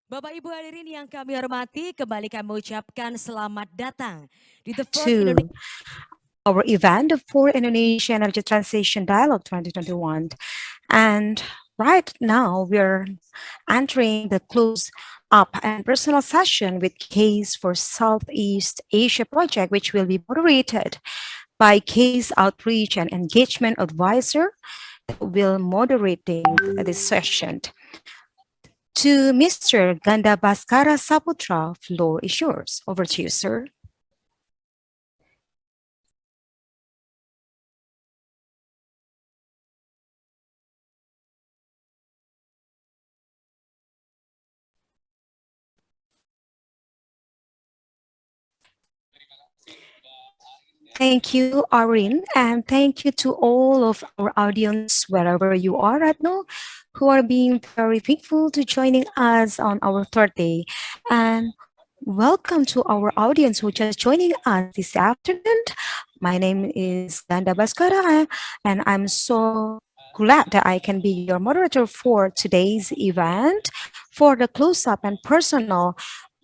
Bapak Ibu hadirin yang kami hormati, kembali kami ucapkan selamat datang di The Fourth to our event for Indonesia Energy Transition Dialogue 2021. And right now we're entering the close up and personal session with Case for Southeast Asia project, which will be moderated by Case Outreach and Engagement Advisor that will moderating this session. To Mr. Ganda Baskara Saputra, floor is yours. Over to you, sir. Thank you, Arin, and thank you to all of our audience, wherever you are right now, who are being very thankful to joining us on our third day. And welcome to our audience who just joining us this afternoon. My name is Ganda Baskara, and I'm so glad that I can be your moderator for today's event for the close-up and personal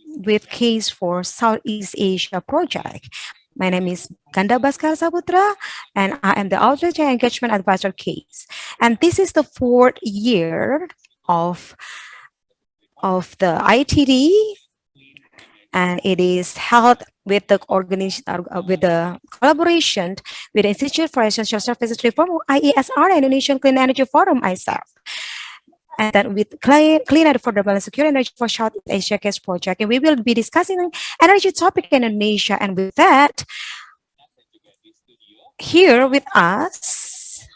with Case for Southeast Asia project. My name is Ganda Baskar Saputra, and I am the Outreach and Engagement Advisor Case. And this is the fourth year of, the ITD, and it is held with the with the collaboration with the Institute for Essential Services Reform, IESR, and Indonesian Clean Energy Forum, ISAF. And then with Clean and Affordable and Secure Energy for Southeast Asia Case project. And we will be discussing energy topic in Indonesia. And with that, here with us,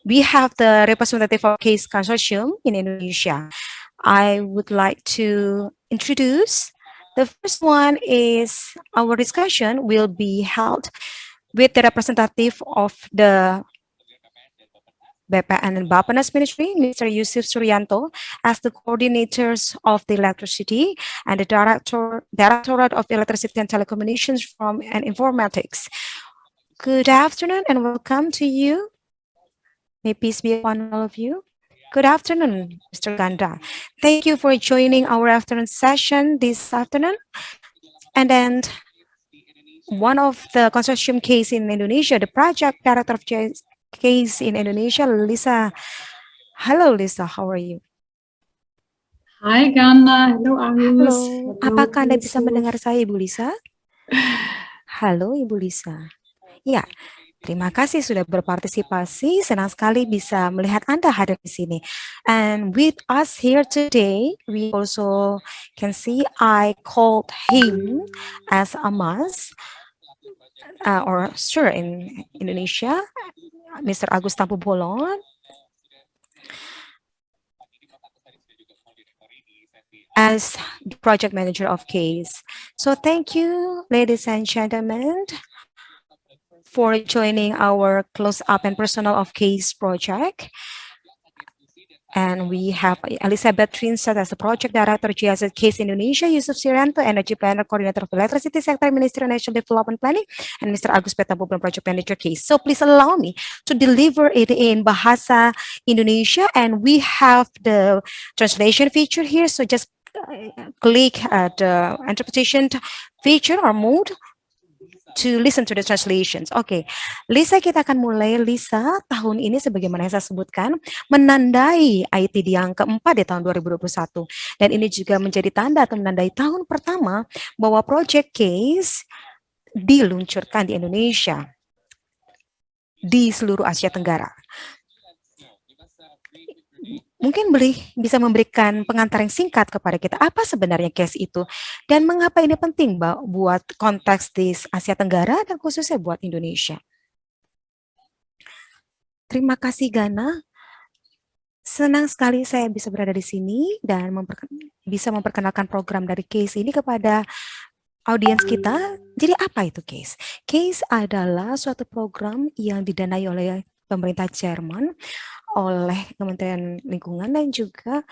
we have the representative of Case Consortium in Indonesia. I would like to introduce. The first one is our discussion will be held with the representative of the BPN and Bappenas Ministry, Mr. Yusuf Suryanto, as the coordinators of the electricity and the Directorate of Electricity and Telecommunications and Informatics. Good afternoon and welcome to you. May peace be upon all of you. Good afternoon, Mr. Ganda. Thank you for joining our afternoon session this afternoon. And then one of the consortium case in Indonesia, the project director of case in Indonesia, Lisa. Hello, Lisa. How are you? Hai Ganda, halo Agus. Halo, apakah Anda bisa mendengar saya, Ibu Lisa? Halo, Ibu Lisa. Ya, terima kasih sudah berpartisipasi. Senang sekali bisa melihat Anda hadir di sini. And with us here today, we also can see I called him as Amas, or sure in Indonesia, Mr. Agus Tampu Bolon. As the project manager of CASE. So thank you, ladies and gentlemen, for joining our close-up and personal of CASE project. And we have Elizabeth Trinset as the project director, GIZ CASE Indonesia, Yusuf Suryanto, energy planner, coordinator of electricity sector, Ministry of National Development Planning, and Mr. Agus Petambublan, project manager CASE. So please allow me to deliver it in Bahasa Indonesia, and we have the translation feature here. So just click the interpretation feature or mode to listen to the translations. Oke, Lisa, kita akan mulai. Lisa, tahun ini sebagaimana yang saya sebutkan, menandai ITD yang keempat di tahun 2021. Dan ini juga menjadi tanda atau menandai tahun pertama bahwa Project CASE diluncurkan di Indonesia, di seluruh Asia Tenggara. Mungkin bisa memberikan pengantar yang singkat kepada kita, apa sebenarnya CASE itu, dan mengapa ini penting buat konteks di Asia Tenggara dan khususnya buat Indonesia. Terima kasih, Gana. Senang sekali saya bisa berada di sini dan bisa memperkenalkan program dari CASE ini kepada audiens kita. Jadi apa itu CASE? CASE adalah suatu program yang didanai oleh pemerintah Jerman, oleh Kementerian Lingkungan, dan juga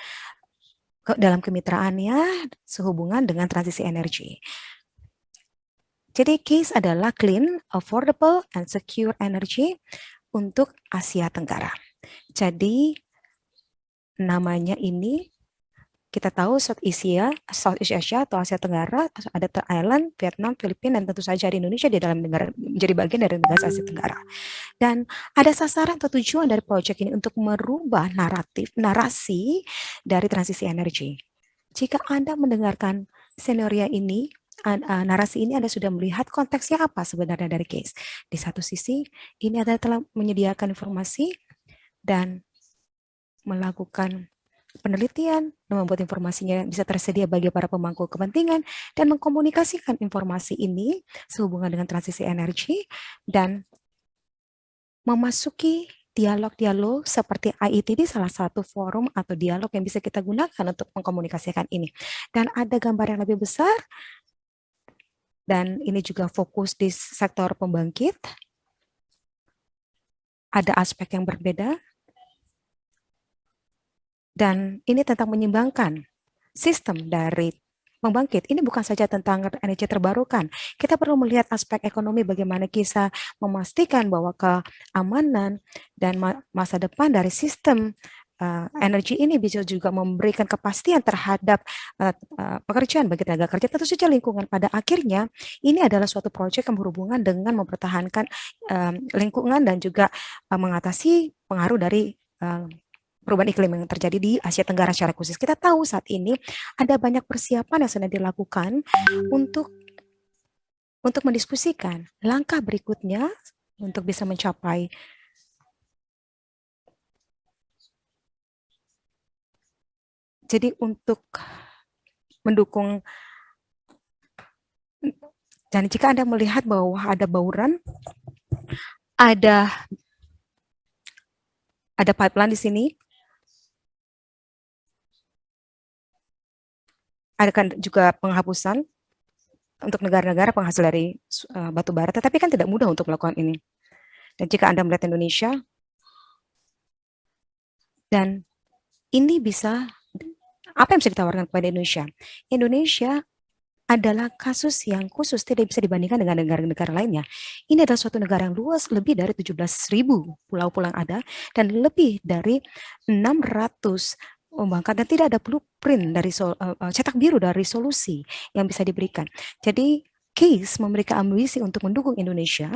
dalam kemitraannya sehubungan dengan transisi energi. Jadi CASE adalah Clean, Affordable, and Secure Energy untuk Asia Tenggara. Jadi namanya ini kita tahu Southeast Asia atau Asia Tenggara, ada Thailand, Vietnam, Filipina, dan tentu saja di Indonesia di dalam negara menjadi bagian dari negara Asia Tenggara. Dan ada sasaran atau tujuan dari proyek ini untuk merubah narasi dari transisi energi. Jika Anda mendengarkan scenario ini, narasi ini Anda sudah melihat konteksnya apa sebenarnya dari case. Di satu sisi, ini adalah telah menyediakan informasi dan melakukan penelitian dan membuat informasinya bisa tersedia bagi para pemangku kepentingan dan mengkomunikasikan informasi ini sehubungan dengan transisi energi dan memasuki dialog-dialog seperti IETD, salah satu forum atau dialog yang bisa kita gunakan untuk mengkomunikasikan ini. Dan ada gambar yang lebih besar, dan ini juga fokus di sektor pembangkit. Ada aspek yang berbeda. Dan ini tentang menyimbangkan sistem dari pembangkit. Ini bukan saja tentang energi terbarukan. Kita perlu melihat aspek ekonomi bagaimana kita memastikan bahwa keamanan dan masa depan dari sistem energi ini bisa juga memberikan kepastian terhadap pekerjaan bagi tenaga kerja. Tentu saja lingkungan pada akhirnya ini adalah suatu proyek yang berhubungan dengan mempertahankan lingkungan dan juga mengatasi pengaruh dari perubahan iklim yang terjadi di Asia Tenggara secara khusus. Kita tahu saat ini ada banyak persiapan yang sedang dilakukan untuk mendiskusikan langkah berikutnya untuk bisa mencapai jadi untuk mendukung. Dan jika Anda melihat bahwa ada bauran, ada pipeline di sini, ada kan juga penghapusan untuk negara-negara penghasil dari batu bara, tetapi kan tidak mudah untuk melakukan ini. Dan jika Anda melihat Indonesia, dan ini bisa, apa yang bisa ditawarkan kepada Indonesia? Indonesia adalah kasus yang khusus, tidak bisa dibandingkan dengan negara-negara lainnya. Ini adalah suatu negara yang luas, lebih dari 17.000 pulau-pulau yang ada, dan lebih dari 600 pembangkit, dan tidak ada blueprint dari cetak biru dari solusi yang bisa diberikan. Jadi case memberikan ambisi untuk mendukung Indonesia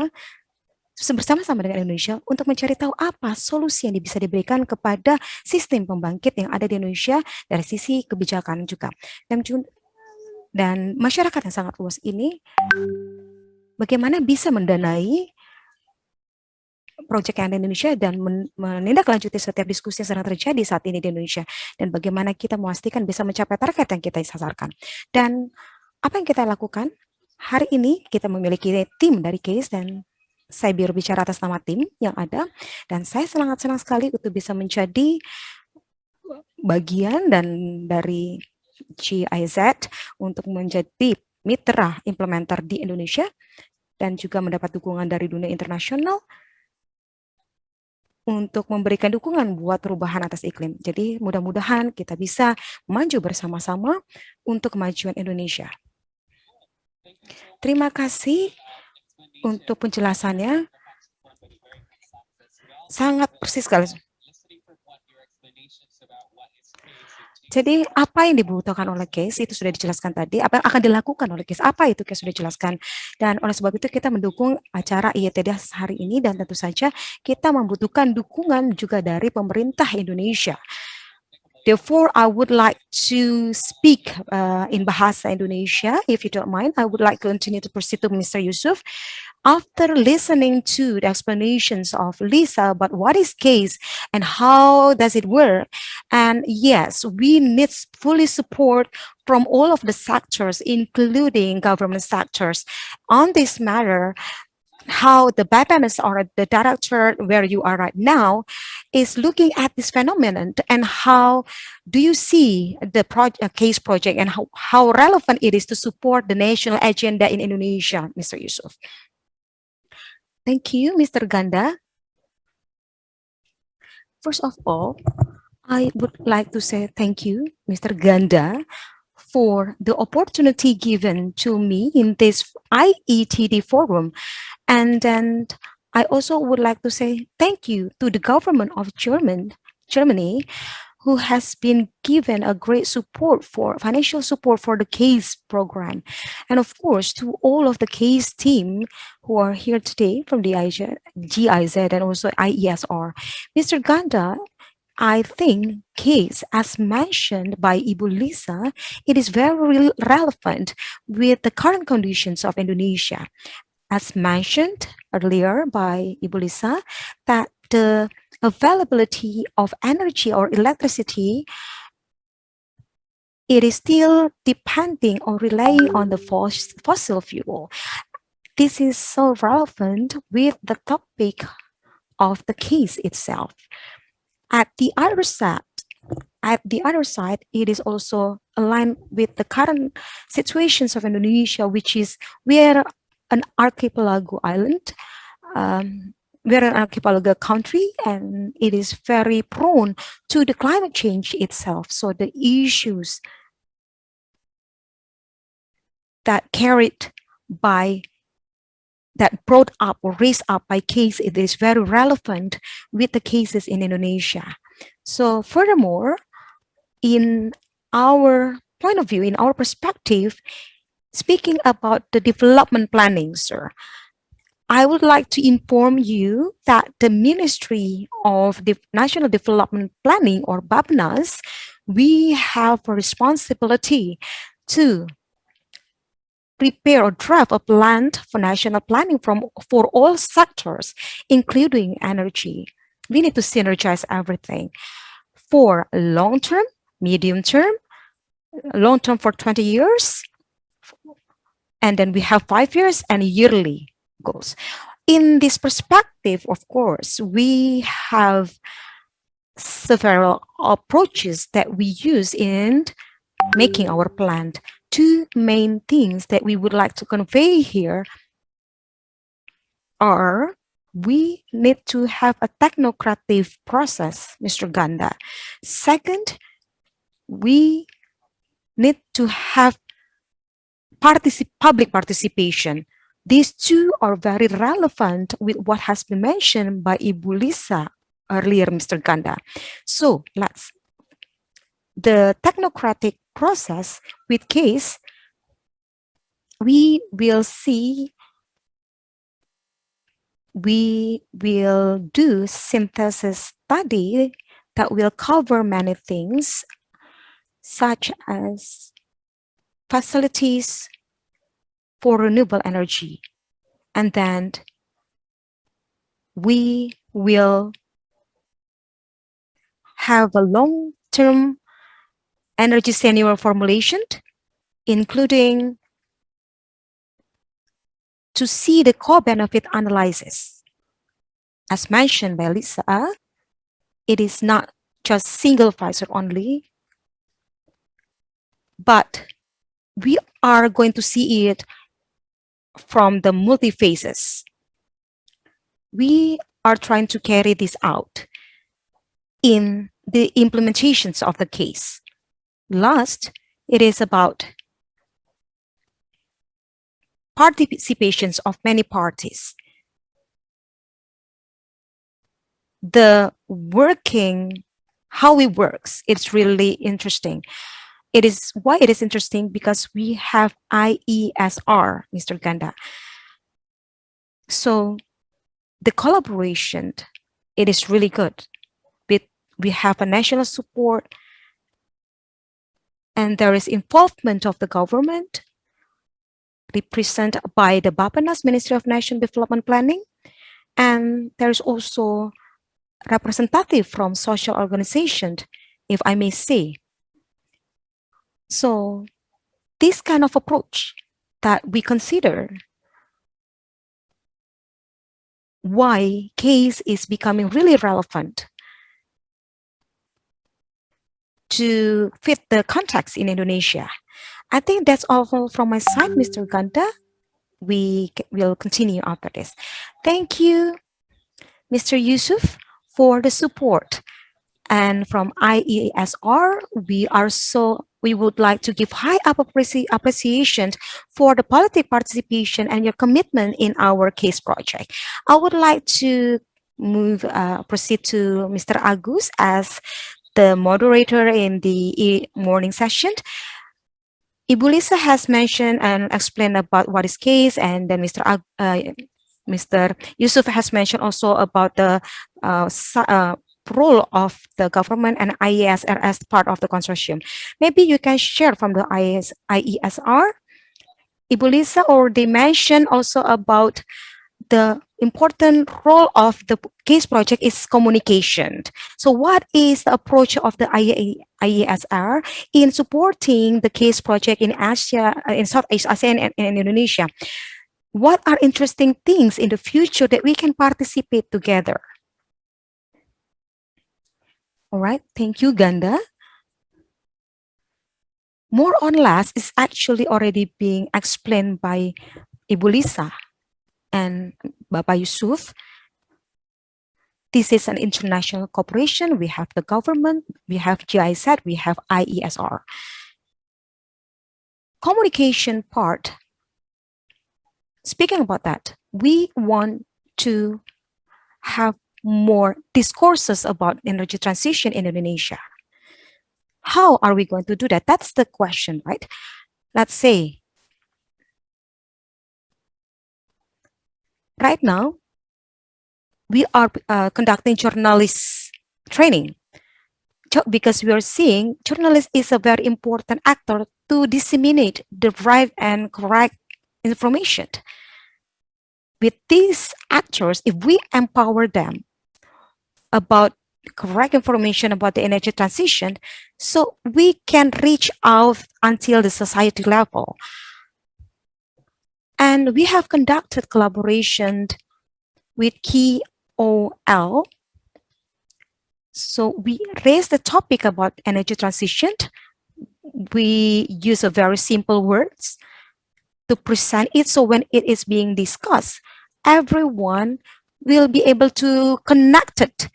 bersama-sama dengan Indonesia untuk mencari tahu apa solusi yang bisa diberikan kepada sistem pembangkit yang ada di Indonesia dari sisi kebijakan juga. Dan masyarakat yang sangat luas ini bagaimana bisa mendanai proyek yang ada di Indonesia dan menindaklanjuti setiap diskusi yang sedang terjadi saat ini di Indonesia, dan bagaimana kita memastikan bisa mencapai target yang kita sasarkan. Dan apa yang kita lakukan? Hari ini kita memiliki tim dari case, dan saya berbicara atas nama tim yang ada, dan saya sangat senang sekali untuk bisa menjadi bagian dan dari GIZ untuk menjadi mitra implementer di Indonesia dan juga mendapat dukungan dari dunia internasional untuk memberikan dukungan buat perubahan atas iklim. Jadi mudah-mudahan kita bisa maju bersama-sama untuk kemajuan Indonesia. Terima kasih untuk penjelasannya. Sangat persis sekali. Jadi apa yang dibutuhkan oleh case itu sudah dijelaskan tadi, apa yang akan dilakukan oleh case, apa itu case sudah dijelaskan. Dan oleh sebab itu kita mendukung acara IETD hari ini, dan tentu saja kita membutuhkan dukungan juga dari pemerintah Indonesia. Therefore, I would like to speak in Bahasa Indonesia, if you don't mind. I would like to continue to proceed to Mr. Yusuf. After listening to the explanations of Lisa about what is case and how does it work, and yes, we need fully support from all of the sectors, including government sectors, on this matter. How the BPMS or the director where you are right now is looking at this phenomenon, and how do you see the case project and how relevant it is to support the national agenda in Indonesia, Mr. Yusuf. Thank you, Mr. Ganda. First of all, I would like to say thank you, Mr. Ganda, for the opportunity given to me in this IETD forum. And then I also would like to say thank you to the government of Germany, who has been given a great support for financial support for the CASE program. And of course, to all of the CASE team who are here today from the GIZ and also IESR. Mr. Ganda, I think case, as mentioned by Ibu Lisa, it is very relevant with the current conditions of Indonesia. As mentioned earlier by Ibu Lisa, that the availability of energy or electricity, it is still depending or relying on the fossil fuel. This is so relevant with the topic of the case itself. At the other side, it is also aligned with the current situations of Indonesia, which is we're an archipelago island, we're an archipelago country, and it is very prone to the climate change itself. So the issues that brought up or raised up by case, it is very relevant with the cases in Indonesia. So furthermore, in our point of view, in our perspective, speaking about the development planning, sir, I would like to inform you that the Ministry of National Development Planning, or BAPNAS, we have a responsibility to prepare or draft a plan for national planning for all sectors, including energy. We need to synergize everything for long-term, medium-term, long-term for 20 years, and then we have 5 years and yearly goals. In this perspective, of course, we have several approaches that we use in making our plan. Two main things that we would like to convey here are we need to have a technocratic process, Mr. Ganda. Second, we need to have public participation. These two are very relevant with what has been mentioned by Ibu Lisa earlier, Mr. Ganda. So the technocratic process with case, we will do synthesis study that will cover many things, such as facilities for renewable energy. And then we will have a long-term energy scenario formulation, including to see the co-benefit analysis. As mentioned by Lisa, it is not just single visor only, but we are going to see it from the multi-phases. We are trying to carry this out in the implementations of the case. Last, it is about participations of many parties. The working, how it works, it's really interesting. It is why it is interesting because we have IESR, Mr. Ganda. So the collaboration, it is really good. We have a national support, and there is involvement of the government, represented by the BAPNAS, Ministry of National Development Planning, and there is also representative from social organizations, if I may say. So this kind of approach that we consider why case is becoming really relevant to fit the context in Indonesia. I think that's all from my side, Mr. Ganda. We will continue after this. Thank you, Mr. Yusuf, for the support. And from IESR, we would like to give high appreciation for the political participation and your commitment in our case project. I would like to proceed to Mr. Agus as the moderator in the morning session. Ibu Lisa has mentioned and explained about what is case, and then Mr. Yusuf has mentioned also about the role of the government and IESR as part of the consortium. Maybe you can share from the IESR, Ibu Lisa, or they mentioned also about the important role of the case project is communication. So what is the approach of the IESR in supporting the case project in Asia, in Southeast Asia and in Indonesia? What are interesting things in the future that we can participate together? All right, thank you, Ganda. More or less is actually already being explained by Ibu Lisa and Bapak Yusuf. This is an international cooperation. We have the government, we have GIZ, we have IESR. Communication part. Speaking about that, we want to have more discourses about energy transition in Indonesia. How are we going to do that? That's the question, right? Let's say, right now, we are conducting journalist training because we are seeing journalist is a very important actor to disseminate the right and correct information. With these actors, if we empower them about correct information about the energy transition, so we can reach out until the society level. And we have conducted collaboration with KOL. So we raised the topic about energy transition. We use a very simple words to present it. So when it is being discussed, everyone will be able to connect it.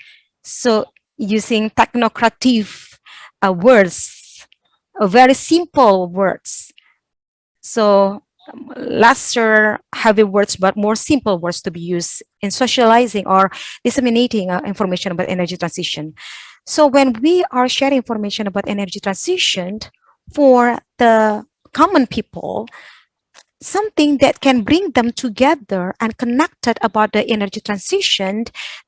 So using technocratic words, very simple words. So lesser heavy words, but more simple words to be used in socializing or disseminating information about energy transition. So when we are sharing information about energy transition for the common people, something that can bring them together and connected about the energy transition,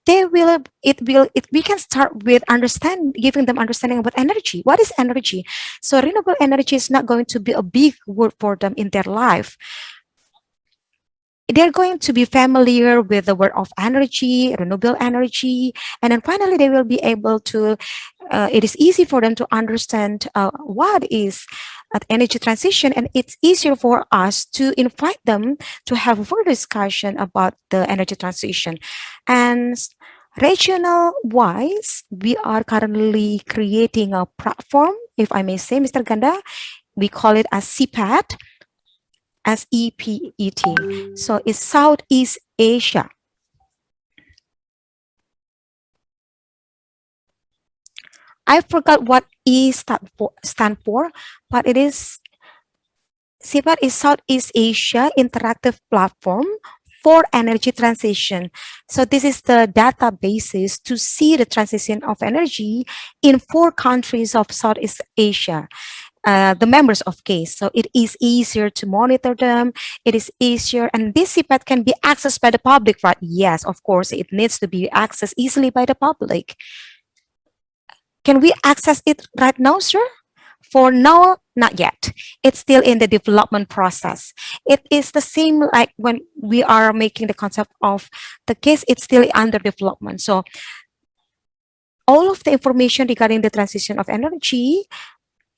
we can start with giving them understanding about energy. What is energy? So renewable energy is not going to be a big word for them in their life. They're going to be familiar with the word of energy, renewable energy, and then finally they will be able to, it is easy for them to understand what is energy transition, and it's easier for us to invite them to have a further discussion about the energy transition. And regional wise, we are currently creating a platform, if I may say, Mr. Ganda, we call it as CPET, SEPET. So it's Southeast Asia. I forgot what E stand for, but it is CPET is Southeast Asia Interactive Platform for Energy Transition. So this is the databases to see the transition of energy in 4 countries of Southeast Asia. The members of CASE. So it is easier to monitor them. It is easier, and this CPET can be accessed by the public, right? Yes, of course, it needs to be accessed easily by the public. Can we access it right now, sir? For now, not yet. It's still in the development process. It is the same like when we are making the concept of the case, it's still under development. So all of the information regarding the transition of energy,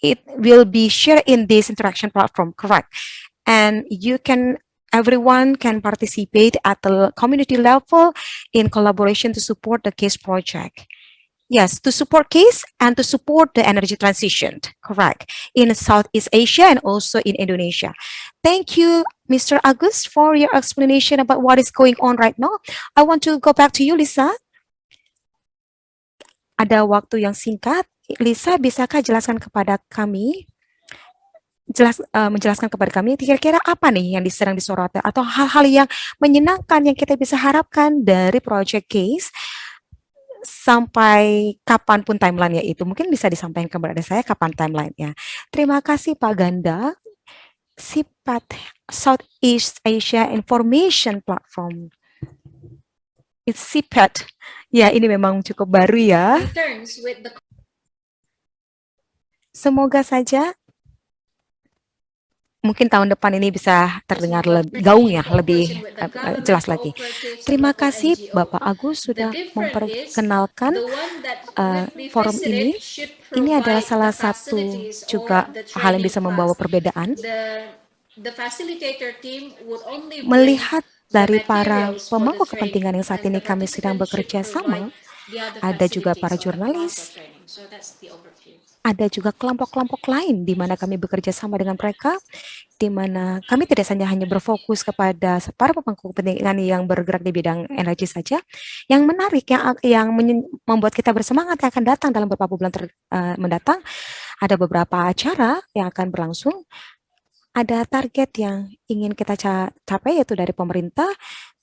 it will be shared in this interaction platform, correct? And everyone can participate at the community level in collaboration to support the CASE project. Yes, to support CASE and to support the energy transition, correct, in Southeast Asia and also in Indonesia. Thank you, Mr. Agus, for your explanation about what is going on right now. I want to go back to you, Lisa. Ada waktu yang singkat. Lisa, bisakah jelaskan kepada kami, menjelaskan kepada kami kira-kira apa nih yang sedang disoroti atau hal-hal yang menyenangkan yang kita bisa harapkan dari Project CASE sampai kapanpun timeline-nya itu. Mungkin bisa disampaikan kepada saya kapan timeline-nya. Terima kasih Pak Ganda. SIPAT, Southeast Asia Information Platform. It's SIPAT. Ya, ini memang cukup baru ya. Semoga saja mungkin tahun depan ini bisa terdengar lebih gaung ya, lebih jelas lagi. Terima kasih Bapak Agus sudah memperkenalkan forum ini. Ini adalah salah satu juga hal yang bisa membawa perbedaan. Melihat dari para pemangku kepentingan yang saat ini kami sedang bekerja sama, ada juga para jurnalis, ada juga kelompok-kelompok lain di mana kami bekerja sama dengan mereka, di mana kami tidak hanya berfokus kepada para pemangku kepentingan yang bergerak di bidang energi saja. Yang menarik, yang membuat kita bersemangat yang akan datang dalam beberapa bulan mendatang, ada beberapa acara yang akan berlangsung. Ada target yang ingin kita capai, yaitu dari pemerintah,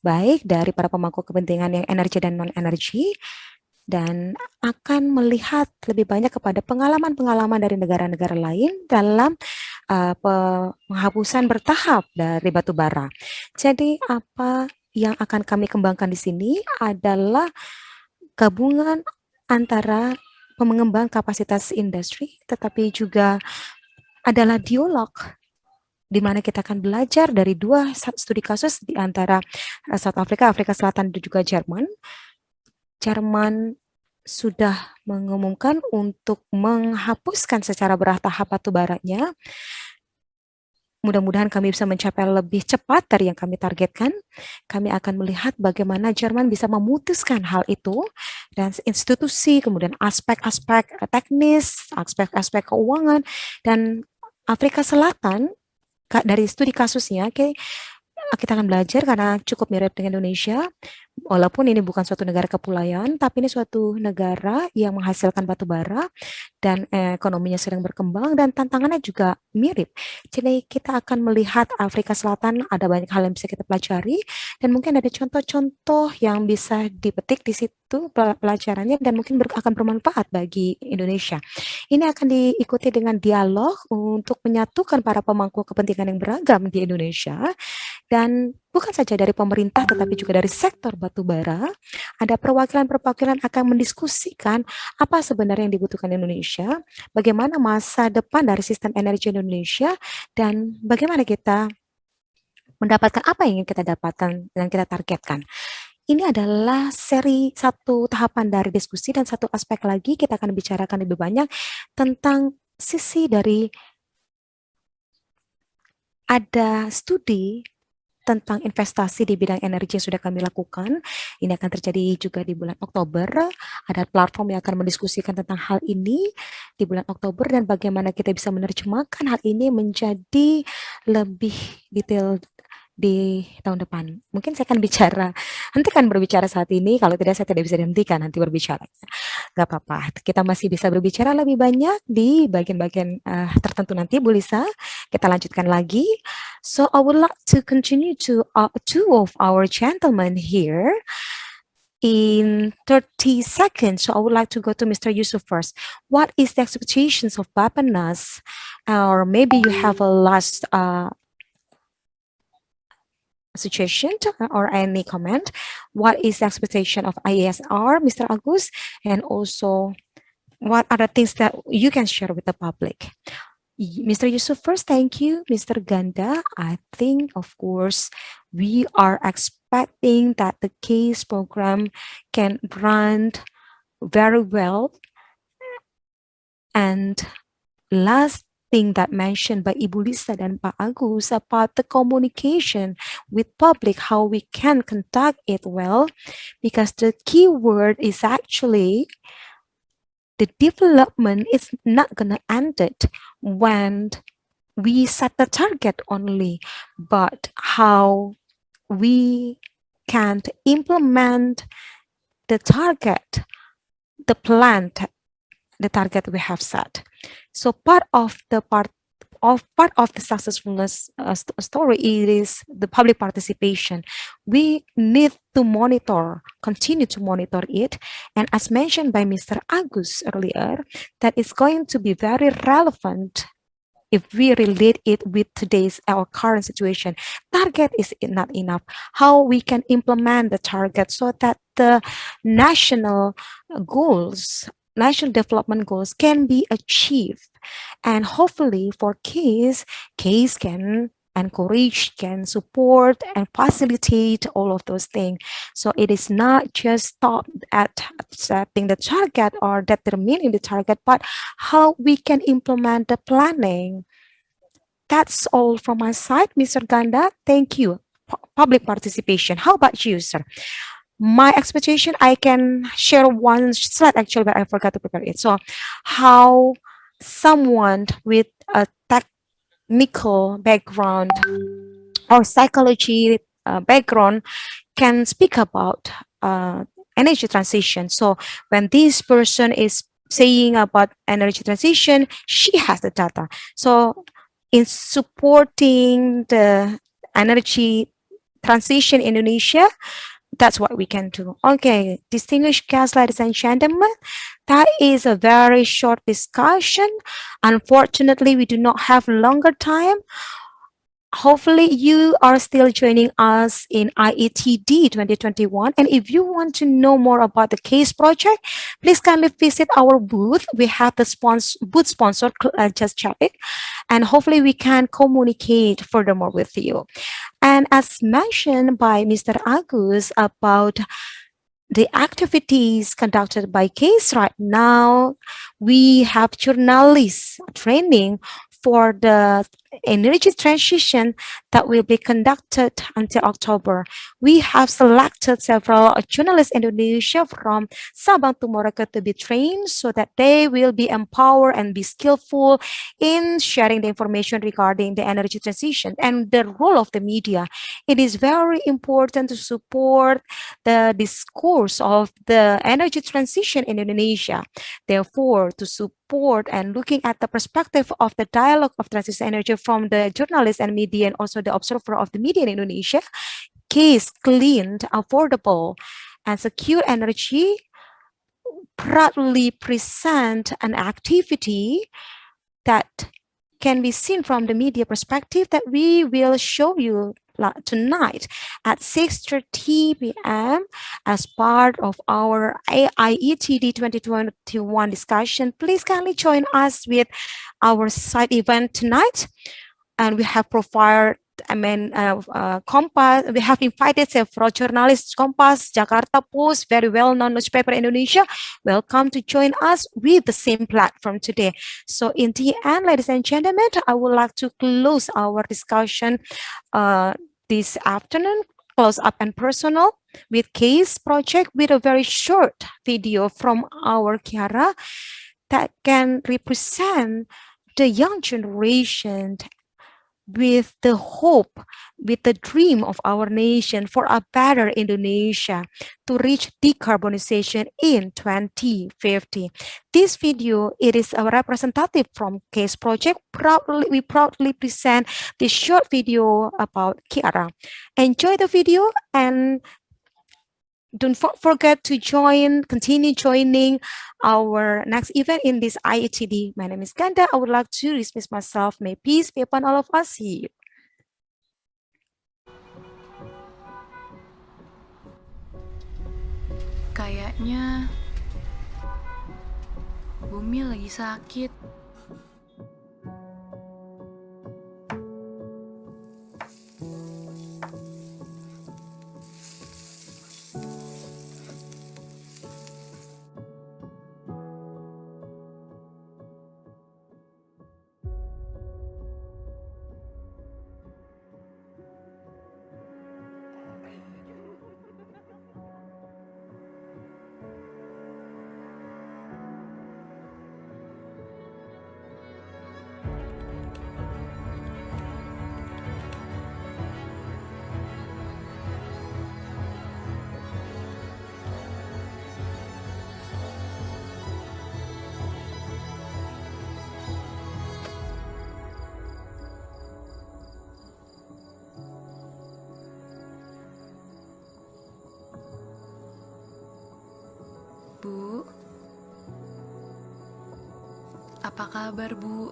baik dari para pemangku kepentingan yang energi dan non-energi, dan akan melihat lebih banyak kepada pengalaman-pengalaman dari negara-negara lain dalam penghapusan bertahap dari batu bara. Jadi apa yang akan kami kembangkan di sini adalah gabungan antara pengembang kapasitas industri, tetapi juga adalah dialog di mana kita akan belajar dari dua studi kasus di antara South Africa, Afrika Selatan, dan juga Jerman. Jerman sudah mengumumkan untuk menghapuskan secara bertahap batu baranya. Mudah-mudahan kami bisa mencapai lebih cepat dari yang kami targetkan. Kami akan melihat bagaimana Jerman bisa memutuskan hal itu, dan institusi, kemudian aspek-aspek teknis, aspek-aspek keuangan, dan Afrika Selatan, dari studi kasusnya, kita akan belajar karena cukup mirip dengan Indonesia. Walaupun ini bukan suatu negara kepulauan, tapi ini suatu negara yang menghasilkan batu bara dan ekonominya sedang berkembang dan tantangannya juga mirip. Jadi kita akan melihat Afrika Selatan ada banyak hal yang bisa kita pelajari dan mungkin ada contoh-contoh yang bisa dipetik di situ pelajarannya dan mungkin akan bermanfaat bagi Indonesia. Ini akan diikuti dengan dialog untuk menyatukan para pemangku kepentingan yang beragam di Indonesia. Dan bukan saja dari pemerintah, tetapi juga dari sektor batubara, ada perwakilan-perwakilan akan mendiskusikan apa sebenarnya yang dibutuhkan Indonesia, bagaimana masa depan dari sistem energi Indonesia, dan bagaimana kita mendapatkan apa yang ingin kita dapatkan dan kita targetkan. Ini adalah seri satu tahapan dari diskusi, dan satu aspek lagi kita akan bicarakan lebih banyak tentang sisi dari ada studi tentang investasi di bidang energi yang sudah kami lakukan. Ini akan terjadi juga di bulan Oktober. Ada platform yang akan mendiskusikan tentang hal ini di bulan Oktober dan bagaimana kita bisa menerjemahkan hal ini menjadi lebih detail di tahun depan. Mungkin saya akan hentikan berbicara saat ini, kalau tidak saya tidak bisa dihentikan nanti berbicara. Gak apa-apa, kita masih bisa berbicara lebih banyak di bagian-bagian tertentu nanti, Bu Lisa. Kita lanjutkan lagi. So I would like to continue to two of our gentlemen here in 30 seconds. So I would like to go to Mr. Yusuf first. What is the expectations of Bapenas? Or maybe you have a last suggestion or any comment? What is the expectation of IESR, Mr. Agus? And also, what are the things that you can share with the public? Mr. Yusuf first, thank you. Mr. Ganda, I think, of course, we are expecting that the CASE program can run very well. And last thing that mentioned by Ibu Lisa dan Pak Agus about the communication with public, how we can conduct it well, because the key word is actually the development is not going to end it when we set the target only, but how we can implement the target, the plan, the target we have set. So part of the of part of the successfulness story is the public participation. We need to monitor, continue to monitor it. And as mentioned by Mr. Agus earlier, that is going to be very relevant if we relate it with today's our current situation. Target is not enough. How we can implement the target so that the national goals, national development goals can be achieved. And hopefully for case can encourage, can support and facilitate all of those things. So it is not just stop at setting the target or determining the target, but how we can implement the planning. That's all from my side, Mr. Ganda. Thank you. Public participation. How about you, sir? My expectation, I can share one slide actually, but I forgot to prepare it. So, how someone with a technical background or psychology background can speak about energy transition. So, when this person is saying about energy transition, she has the data. So, in supporting the energy transition in Indonesia, that's what we can do. Okay, distinguished guests, ladies and gentlemen, that is a very short discussion. Unfortunately, we do not have longer time. Hopefully, you are still joining us in IETD 2021. And if you want to know more about the CASE project, please kindly visit our booth. We have the booth sponsor, just check it. And hopefully, we can communicate furthermore with you. And as mentioned by Mr. Agus about the activities conducted by CASE right now, we have journalists training for the energy transition that will be conducted until October. We have selected several journalists in Indonesia from Sabang to Merauke to be trained so that they will be empowered and be skillful in sharing the information regarding the energy transition and the role of the media. It is very important to support the discourse of the energy transition in Indonesia. Therefore, to support and looking at the perspective of the dialogue of transition energy from the journalists and media and also the observer of the media in Indonesia, CASE clean, affordable, and secure energy proudly present an activity that can be seen from the media perspective that we will show you tonight at 6:30 p.m. as part of our IETD 2021 discussion. Please kindly join us with our side event tonight. And we have profiled, Kompas, we have invited several journalists, Kompas, Jakarta Post, very well-known newspaper in Indonesia. Welcome to join us with the same platform today. So in the end, ladies and gentlemen, I would like to close our discussion this afternoon, close up and personal with CASE project with a very short video from our Kiara that can represent the young generation with the hope, with the dream of our nation for a better Indonesia to reach decarbonization in 2050. This video, it is a representative from CASE project. We proudly present this short video about Kiara. Enjoy the video and don't forget to continue joining our next event in this IETD. My name is Ganda. I would like to dismiss myself. May peace be upon all of us. See you. Kayaknya Bumi lagi sakit. Apa kabar, Bu?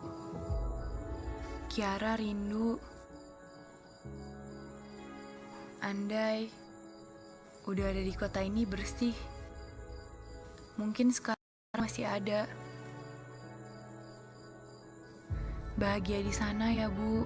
Kiara rindu. Andai udah ada di kota ini bersih, mungkin sekarang masih ada. Bahagia di sana ya, Bu.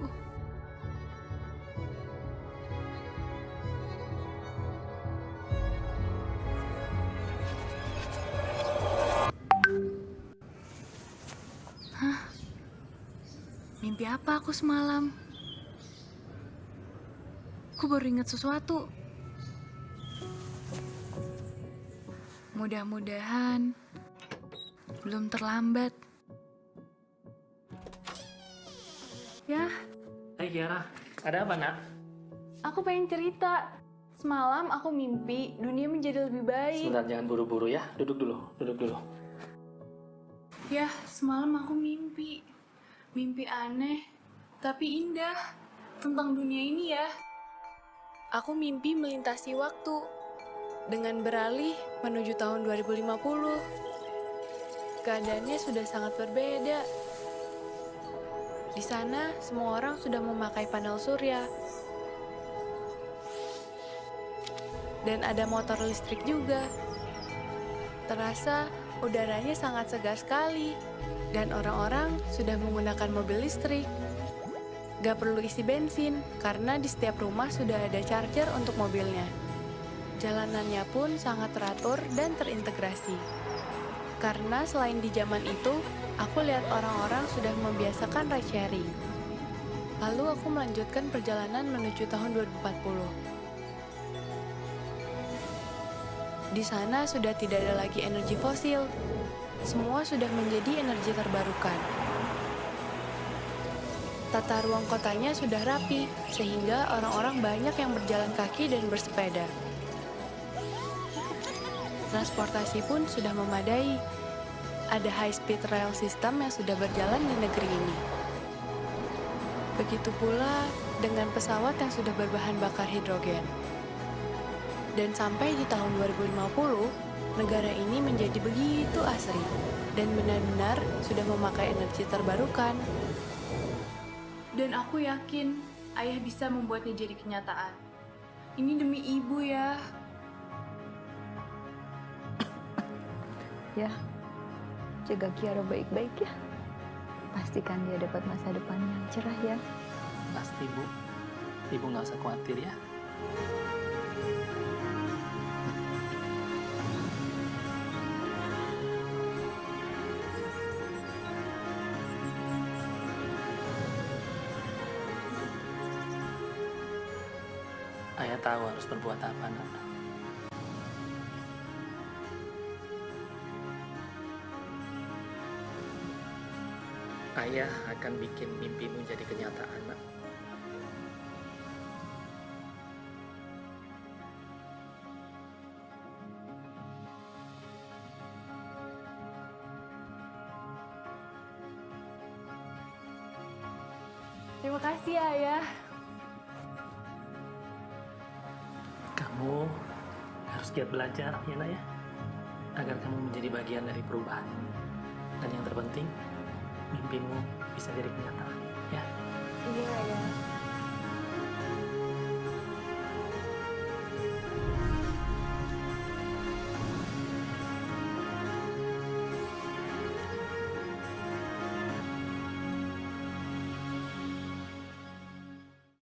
Mimpi apa aku semalam? Aku baru ingat sesuatu. Mudah-mudahan belum terlambat. Ya, Hai Kiara, ada apa nak? aku pengen cerita. Semalam aku mimpi dunia menjadi lebih baik. Sebentar, jangan buru-buru ya. Duduk dulu. Ya, semalam aku mimpi. Mimpi aneh, tapi indah. Tentang dunia ini ya. Aku mimpi melintasi waktu dengan beralih menuju tahun 2050. Keadaannya sudah sangat berbeda. Di sana, semua orang sudah memakai panel surya. Dan ada motor listrik juga. Terasa udaranya sangat segar sekali. Dan orang-orang sudah menggunakan mobil listrik. Gak perlu isi bensin, karena di setiap rumah sudah ada charger untuk mobilnya. Jalanannya pun sangat teratur dan terintegrasi. Karena selain di zaman itu, aku lihat orang-orang sudah membiasakan ride sharing. Lalu aku melanjutkan perjalanan menuju tahun 2040. Di sana sudah tidak ada lagi energi fosil. Semua sudah menjadi energi terbarukan. Tata ruang kotanya sudah rapi, sehingga orang-orang banyak yang berjalan kaki dan bersepeda. Transportasi pun sudah memadai. Ada high-speed rail system yang sudah berjalan di negeri ini. Begitu pula dengan pesawat yang sudah berbahan bakar hidrogen. Dan sampai di tahun 2050, negara ini menjadi begitu asri dan benar-benar sudah memakai energi terbarukan. Dan aku yakin ayah bisa membuatnya jadi kenyataan. Ini demi ibu ya. Ya, jaga Kiara baik-baik ya. Pastikan dia dapat masa depan yang cerah ya. Pasti Bu. Ibu nggak usah khawatir ya. Ayah tahu harus berbuat apa nak. Ayah akan bikin mimpimu jadi kenyataan nak. Terima kasih ayah. Kamu harus giat belajar ya nak ya. Agar kamu menjadi bagian dari perubahan ini. Dan yang terpenting, mimpimu bisa jadi kenyataan ya. Iya ya.